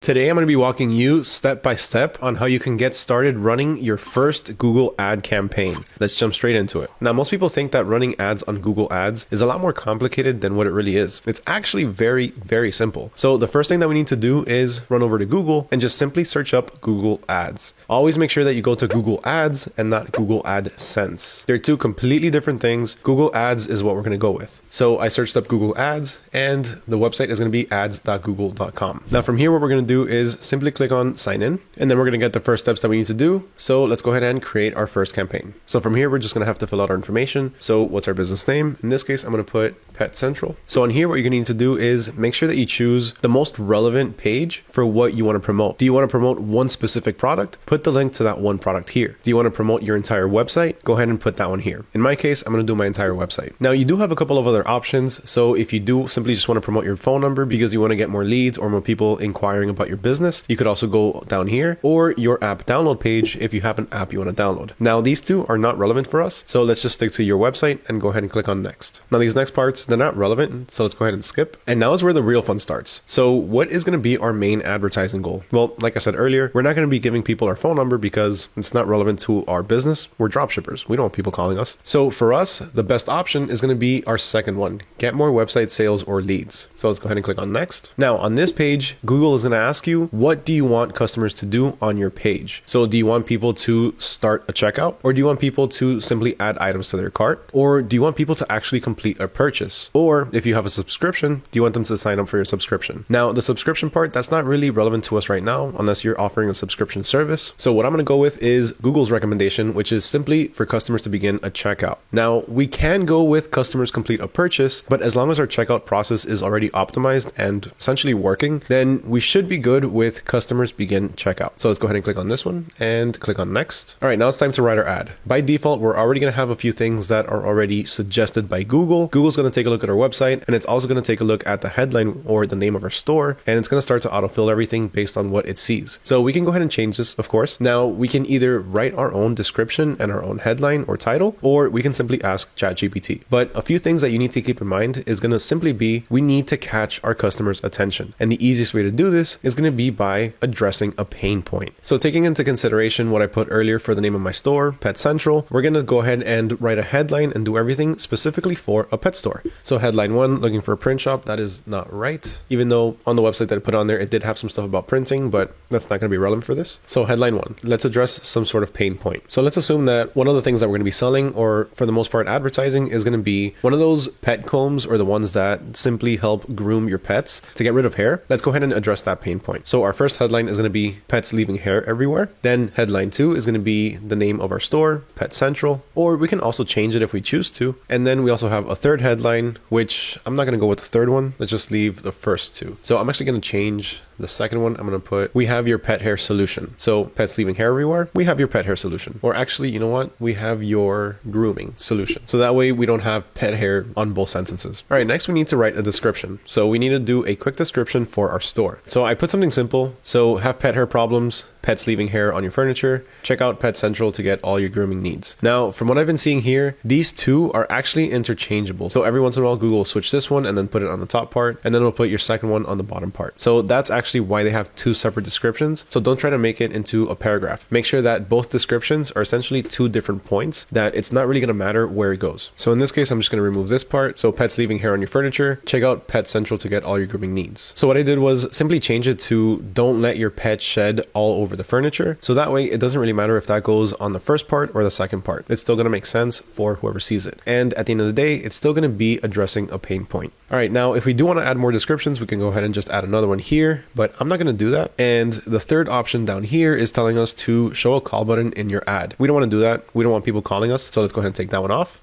Today, I'm going to be walking you step by step on how you can get started running your first Google ad campaign. Let's jump straight into it. Now, most people think that running ads on Google Ads is a lot more complicated than what it really is. It's actually very, very simple. So the first thing that we need to do is run over to Google and just simply search up Google Ads. Always make sure that you go to Google Ads and not Google AdSense. They're two completely different things. Google Ads is what we're going to go with. So I searched up Google Ads and the website is going to be ads.google.com. Now from here, what we're going to do is simply click on sign in, and then we're going to get the first steps that we need to do. So let's go ahead and create our first campaign. So from here, we're just going to have to fill out our information. So what's our business name? In this case, I'm going to put Pet Central. So on here, what you're going to need to do is make sure that you choose the most relevant page for what you want to promote. Do you want to promote one specific product? Put the link to that one product here. Do you want to promote your entire website? Go ahead and put that one here. In my case, I'm going to do my entire website. Now you do have a couple of other options. So if you do simply just want to promote your phone number because you want to get more leads or more people inquiring about your business, you could also go down here, or your app download page if you have an app you want to download. Now these two are not relevant for us. So let's just stick to your website and go ahead and click on next. Now these next parts, they're not relevant. So let's go ahead and skip. And now is where the real fun starts. So what is going to be our main advertising goal? Well, like I said earlier, we're not going to be giving people our phone number because it's not relevant to our business. We're dropshippers. We don't want people calling us. So for us, the best option is going to be our second one, get more website sales or leads. So let's go ahead and click on next. Now on this page, Google is going to ask you, what do you want customers to do on your page? So do you want people to start a checkout, or do you want people to simply add items to their cart? Or do you want people to actually complete a purchase? Or if you have a subscription, do you want them to sign up for your subscription? Now the subscription part, that's not really relevant to us right now unless you're offering a subscription service. So what I'm going to go with is Google's recommendation, which is simply for customers to begin a checkout. Now we can go with customers complete a purchase, but as long as our checkout process is already optimized and essentially working, then we should be good with customers begin checkout. So let's go ahead and click on this one and click on next. All right, now it's time to write our ad. By default, we're already going to have a few things that are already suggested by Google. Google's going to take a look at our website, and it's also going to take a look at the headline or the name of our store, and it's going to start to autofill everything based on what it sees. So we can go ahead and change this, of course. Now we can either write our own description and our own headline or title, or we can simply ask ChatGPT. But a few things that you need to keep in mind is going to simply be, we need to catch our customers' attention. And the easiest way to do this is going to be by addressing a pain point. So taking into consideration what I put earlier for the name of my store, Pet Central, we're going to go ahead and write a headline and do everything specifically for a pet store. So headline 1, looking for a print shop. That is not right. Even though on the website that I put on there, it did have some stuff about printing, but that's not going to be relevant for this. So headline 1, let's address some sort of pain point. So let's assume that one of the things that we're going to be selling, or for the most part advertising, is going to be one of those pet combs, or the ones that simply help groom your pets to get rid of hair. Let's go ahead and address that pain point. So our first headline is going to be pets leaving hair everywhere. Then headline 2 is going to be the name of our store, Pet Central, or we can also change it if we choose to. And then we also have a third headline, which I'm not going to go with the third one. Let's just leave the first two. So I'm actually going to change the second one. I'm going to put, we have your pet hair solution. So pets leaving hair everywhere, we have your pet hair solution. Or actually, you know what? We have your grooming solution. So that way we don't have pet hair on both sentences. All right, next we need to write a description. So we need to do a quick description for our store. So I put something simple. So have pet hair problems, pets leaving hair on your furniture, check out Pet Central to get all your grooming needs. Now, from what I've been seeing here, these two are actually interchangeable. So every once in a while, Google will switch this one and then put it on the top part, and then it'll put your second one on the bottom part. So that's actually why they have two separate descriptions. So don't try to make it into a paragraph. Make sure that both descriptions are essentially two different points, that it's not really going to matter where it goes. So in this case, I'm just going to remove this part. So pets leaving hair on your furniture, check out Pet Central to get all your grooming needs. So what I did was simply change it to don't let your pet shed all over the furniture. So that way it doesn't really matter if that goes on the first part or the second part. It's still going to make sense for whoever sees it. And at the end of the day, it's still going to be addressing a pain point. All right, now if we do want to add more descriptions, we can go ahead and just add another one here, but I'm not going to do that. And the third option down here is telling us to show a call button in your ad. We don't want to do that. We don't want people calling us. So let's go ahead and take that one off.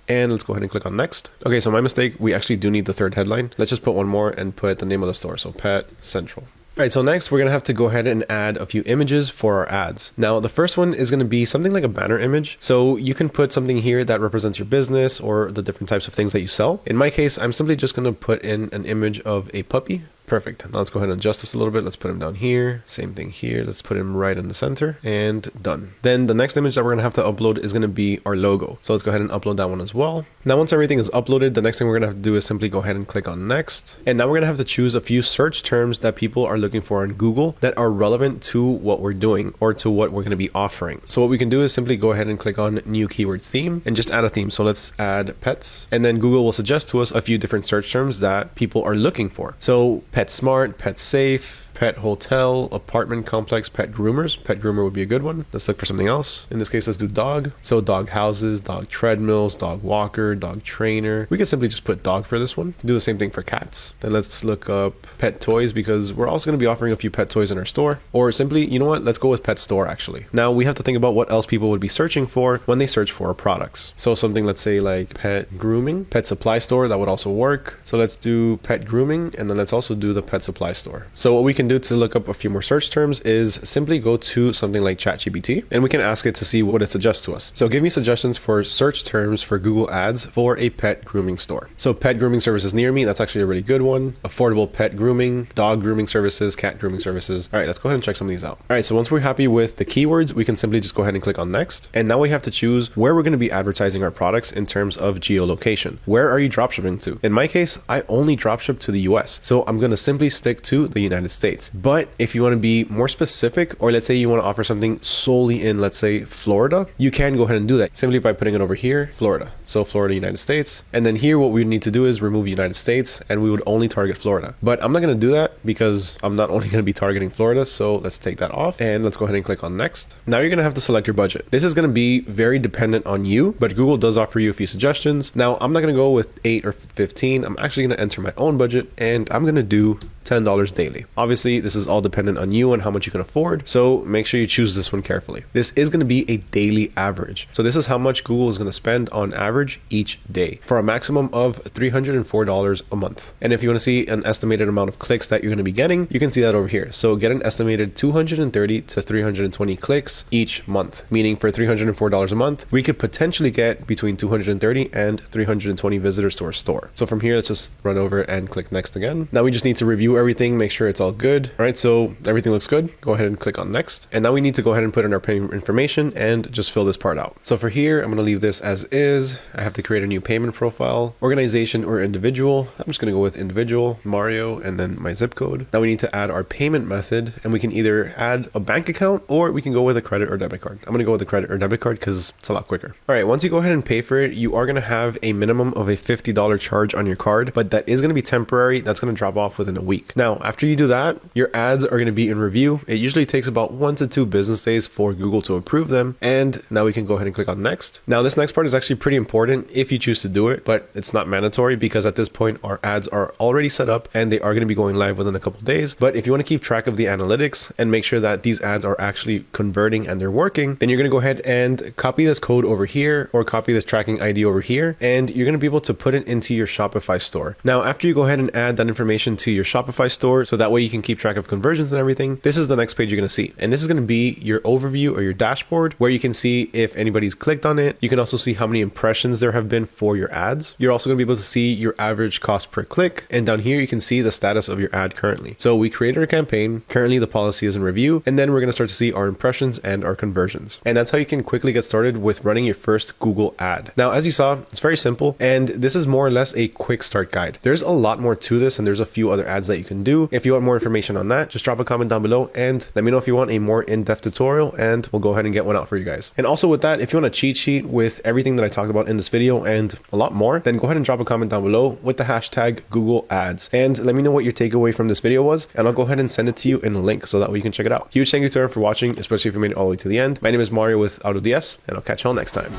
And let's go ahead and click on next. Okay, so my mistake, we actually do need the third headline. Let's just put one more and put the name of the store. So Pet Central. All right, so next we're going to have to go ahead and add a few images for our ads. Now, the first one is going to be something like a banner image. So you can put something here that represents your business or the different types of things that you sell. In my case, I'm simply just going to put in an image of a puppy. Perfect. Now let's go ahead and adjust this a little bit. Let's put him down here. Same thing here. Let's put him right in the center and done. Then the next image that we're going to have to upload is going to be our logo. So let's go ahead and upload that one as well. Now, once everything is uploaded, the next thing we're going to have to do is simply go ahead and click on next. And now we're going to have to choose a few search terms that people are looking for on Google that are relevant to what we're doing or to what we're going to be offering. So what we can do is simply go ahead and click on new keyword theme and just add a theme. So let's add pets, and then Google will suggest to us a few different search terms that people are looking for. So pet smart, pet safe, pet hotel, apartment complex, pet groomers. Pet groomer would be a good one. Let's look for something else. In this case, let's do dog. So dog houses, dog treadmills, dog walker, dog trainer. We can simply just put dog for this one. Do the same thing for cats. Then let's look up pet toys, because we're also going to be offering a few pet toys in our store. Or simply, you know what? Let's go with pet store actually. Now we have to think about what else people would be searching for when they search for our products. So something, let's say like pet grooming, pet supply store, that would also work. So let's do pet grooming, and then let's also do the pet supply store. So what we can do to look up a few more search terms is simply go to something like ChatGPT, and we can ask it to see what it suggests to us. So give me suggestions for search terms for Google Ads for a pet grooming store. So pet grooming services near me, that's actually a really good one. Affordable pet grooming, dog grooming services, cat grooming services. All right, let's go ahead and check some of these out. All right, so once we're happy with the keywords, we can simply just go ahead and click on next. And now we have to choose where we're going to be advertising our products in terms of geolocation. Where are you dropshipping to? In my case, I only dropship to the US. So I'm going to simply stick to the United States. But if you want to be more specific, or let's say you want to offer something solely in, let's say, Florida, you can go ahead and do that simply by putting it over here, Florida. So Florida, United States. And then here, what we need to do is remove United States, and we would only target Florida. But I'm not going to do that because I'm not only going to be targeting Florida. So let's take that off, and let's go ahead and click on next. Now you're going to have to select your budget. This is going to be very dependent on you, but Google does offer you a few suggestions. Now I'm not going to go with 8 or 15. I'm actually going to enter my own budget, and I'm going to do $10 daily. Obviously, this is all dependent on you and how much you can afford, so make sure you choose this one carefully. This is going to be a daily average. So this is how much Google is going to spend on average each day for a maximum of $304 a month. And if you want to see an estimated amount of clicks that you're going to be getting, you can see that over here. So get an estimated 230 to 320 clicks each month, meaning for $304 a month, we could potentially get between 230 and 320 visitors to our store. So from here, let's just run over and click next again. Now we just need to review everything, make sure it's all good. All right, so everything looks good. Go ahead and click on next. And now we need to go ahead and put in our payment information and just fill this part out. So for here, I'm going to leave this as is. I have to create a new payment profile, organization or individual. I'm just going to go with individual, Mario, and then my zip code. Now we need to add our payment method, and we can either add a bank account or we can go with a credit or debit card. I'm going to go with the credit or debit card because it's a lot quicker. All right, once you go ahead and pay for it, you are going to have a minimum of a $50 charge on your card, but that is going to be temporary. That's going to drop off within a week. Now, after you do that, your ads are going to be in review. It usually takes about 1 to 2 business days for Google to approve them. And now we can go ahead and click on next. Now, this next part is actually pretty important if you choose to do it, but it's not mandatory because at this point, our ads are already set up and they are going to be going live within a couple of days. But if you want to keep track of the analytics and make sure that these ads are actually converting and they're working, then you're going to go ahead and copy this code over here or copy this tracking ID over here, and you're going to be able to put it into your Shopify store. Now, after you go ahead and add that information to your Shopify store, so that way you can keep track of conversions and everything, this is the next page you're going to see. And this is going to be your overview or your dashboard where you can see if anybody's clicked on it. You can also see how many impressions there have been for your ads. You're also going to be able to see your average cost per click. And down here, you can see the status of your ad currently. So we created a campaign. Currently, the policy is in review. And then we're going to start to see our impressions and our conversions. And that's how you can quickly get started with running your first Google ad. Now, as you saw, it's very simple. And this is more or less a quick start guide. There's a lot more to this, and there's a few other ads that you can do. If you want more information on that, just drop a comment down below and let me know if you want a more in-depth tutorial, and we'll go ahead and get one out for you guys. And also with that, if you want a cheat sheet with everything that I talked about in this video and a lot more, then go ahead and drop a comment down below with the hashtag Google Ads and let me know what your takeaway from this video was, and I'll go ahead and send it to you in a link so that way you can check it out. Huge thank you to everyone for watching, especially if you made it all the way to the end. My name is Mario with AutoDS, and I'll catch y'all next time.